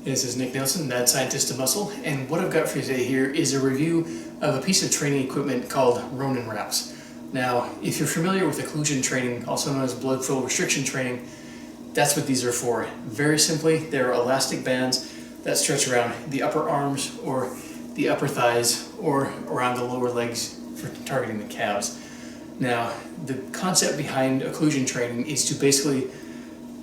This is Nick Nilsson, Mad Scientist of Muscle, and what I've got for you today here is a review of a piece of training equipment called Ronin wraps. Now, if you're familiar with occlusion training, also known as blood flow restriction training, that's what these are for. Very simply, they're elastic bands that stretch around the upper arms or the upper thighs or around the lower legs for targeting the calves. Now, the concept behind occlusion training is to basically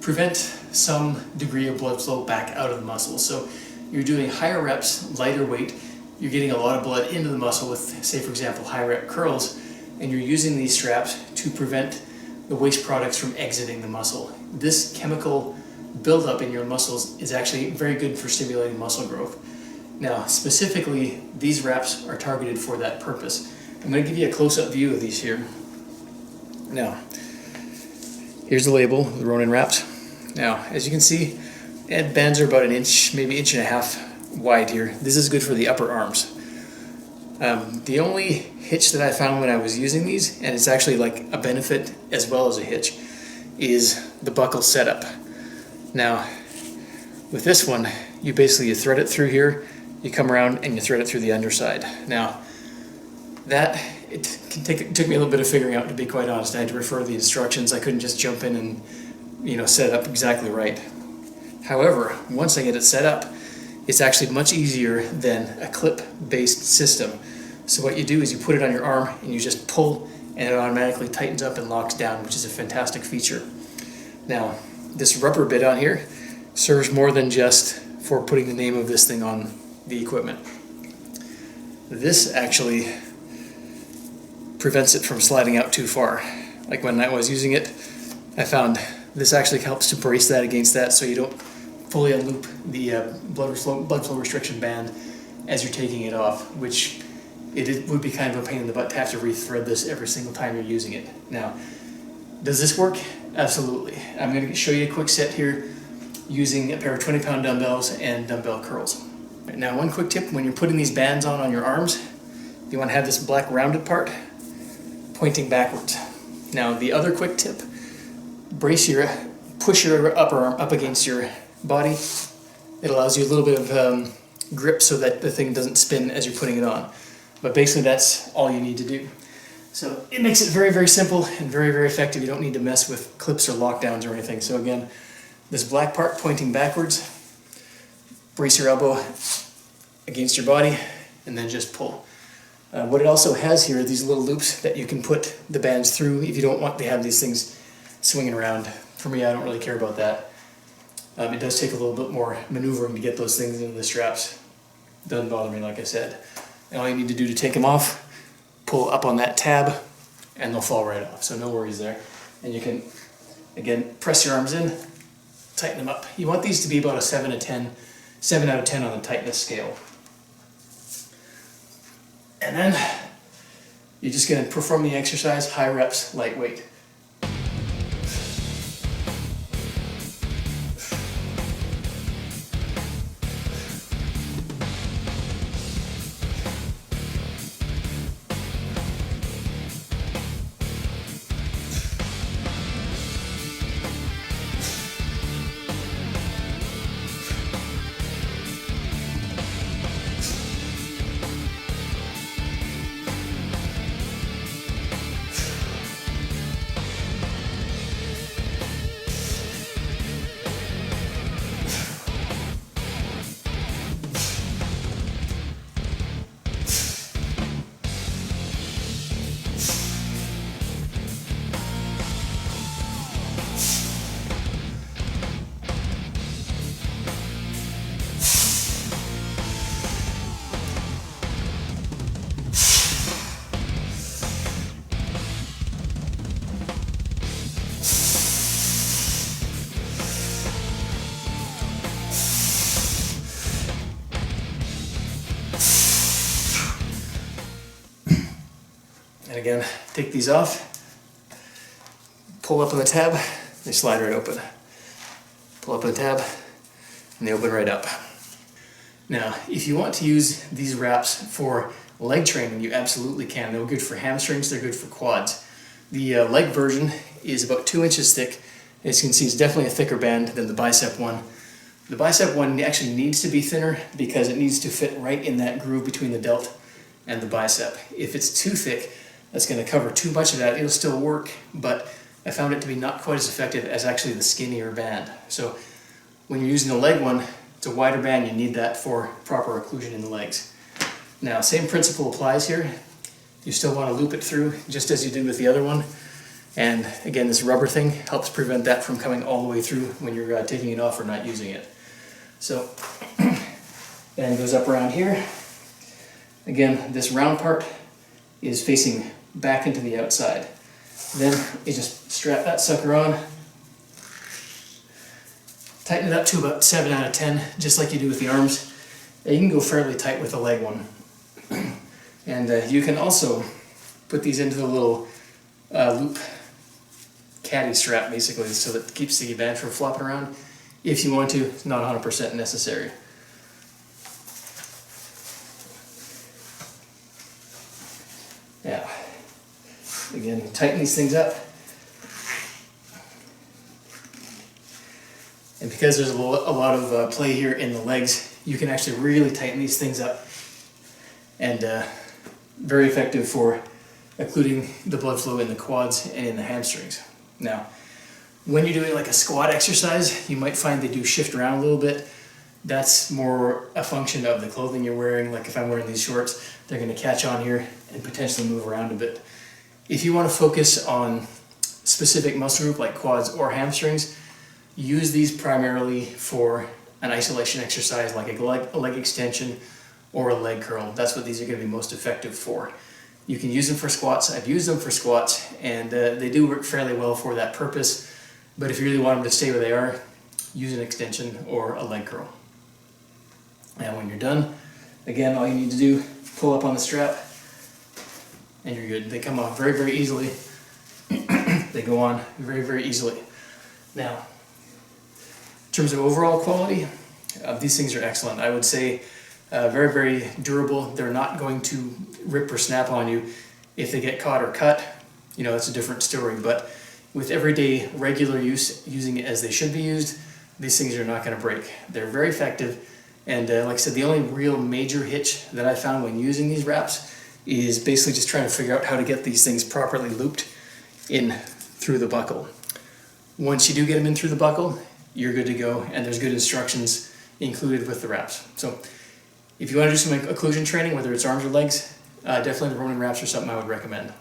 prevent some degree of blood flow back out of the muscle. So you're doing higher reps, lighter weight, you're getting a lot of blood into the muscle with, say for example, high rep curls, and you're using these straps to prevent the waste products from exiting the muscle. This chemical buildup in your muscles is actually very good for stimulating muscle growth. Now, specifically, these wraps are targeted for that purpose. I'm going to give you a close-up view of these here. Now, here's the label, the Ronin wraps. Now, as you can see, bands are about an inch, maybe inch and a half wide here. This is good for the upper arms. The only hitch that I found when I was using these, and it's actually like a benefit as well as a hitch, is the buckle setup. Now, with this one, you thread it through here, you come around and you thread it through the underside. Now, it took me a little bit of figuring out, to be quite honest. I had to refer to the instructions. I couldn't just jump in and set it up exactly right. However, once I get it set up, it's actually much easier than a clip-based system. So what you do is you put it on your arm and you just pull and it automatically tightens up and locks down, which is a fantastic feature. Now, this rubber bit on here serves more than just for putting the name of this thing on the equipment. This actually prevents it from sliding out too far. Like when I was using it, I found this actually helps to brace that against that, so you don't fully unloop the blood flow restriction band as you're taking it off, which it would be kind of a pain in the butt to have to rethread this every single time you're using it. Now, does this work? Absolutely. I'm going to show you a quick set here using a pair of 20-pound dumbbells and dumbbell curls. Right, now, one quick tip: when you're putting these bands on your arms, you want to have this black rounded part pointing backwards. Now, the other quick tip: push your upper arm up against your body. It allows you a little bit of grip so that the thing doesn't spin as you're putting it on. But basically that's all you need to do. So it makes it very, very simple and very, very effective. You don't need to mess with clips or lockdowns or anything. So again, this black part pointing backwards, brace your elbow against your body, and then just pull. What it also has here are these little loops that you can put the bands through if you don't want to have these things swinging around. For me, I don't really care about that. It does take a little bit more maneuvering to get those things into the straps. Doesn't bother me, like I said. And all you need to do to take them off, pull up on that tab, and they'll fall right off. So no worries there. And you can, again, press your arms in, tighten them up. You want these to be about a 7 out of 10 on the tightness scale. And then you're just going to perform the exercise, high reps, light weight. And again, take these off, pull up on the tab, they slide right open. Pull up on the tab, and they open right up. Now, if you want to use these wraps for leg training, you absolutely can. They're good for hamstrings, they're good for quads. The leg version is about 2 inches thick. As you can see, it's definitely a thicker band than the bicep one. The bicep one actually needs to be thinner because it needs to fit right in that groove between the delt and the bicep. If it's too thick, that's going to cover too much of that. It'll still work, but I found it to be not quite as effective as actually the skinnier band. So when you're using the leg one, it's a wider band. You need that for proper occlusion in the legs. Now, same principle applies here. You still want to loop it through just as you did with the other one. And again, this rubber thing helps prevent that from coming all the way through when you're taking it off or not using it. So, band goes up around here. Again, this round part is facing back into the outside. Then you just strap that sucker on, tighten it up to about 7 out of 10, just like you do with the arms. You can go fairly tight with the leg one. And you can also put these into the little loop caddy strap, basically, so that it keeps the band from flopping around. If you want to, it's not 100% necessary. Now, again, tighten these things up. And because there's a lot of play here in the legs, you can actually really tighten these things up. And very effective for occluding the blood flow in the quads and in the hamstrings. Now, when you're doing like a squat exercise, you might find they do shift around a little bit. That's more a function of the clothing you're wearing. Like if I'm wearing these shorts, they're going to catch on here and potentially move around a bit. If you want to focus on specific muscle group like quads or hamstrings, use these primarily for an isolation exercise like a leg extension or a leg curl. That's what these are going to be most effective for. You can use them for squats. I've used them for squats, and they do work fairly well for that purpose. But if you really want them to stay where they are, use an extension or a leg curl. And when you're done, again, all you need to do, pull up on the strap, and you're good. They come off very, very easily. They go on very, very easily. Now, in terms of overall quality, these things are excellent. I would say very, very durable. They're not going to rip or snap on you. If they get caught or cut, you know, that's a different story. But with everyday regular use, using it as they should be used, these things are not going to break. They're very effective. And like I said, the only real major hitch that I found when using these wraps is basically just trying to figure out how to get these things properly looped in through the buckle. Once you do get them in through the buckle, you're good to go, and there's good instructions included with the wraps. So if you want to do some occlusion training, whether it's arms or legs, definitely the Ronin wraps are something I would recommend.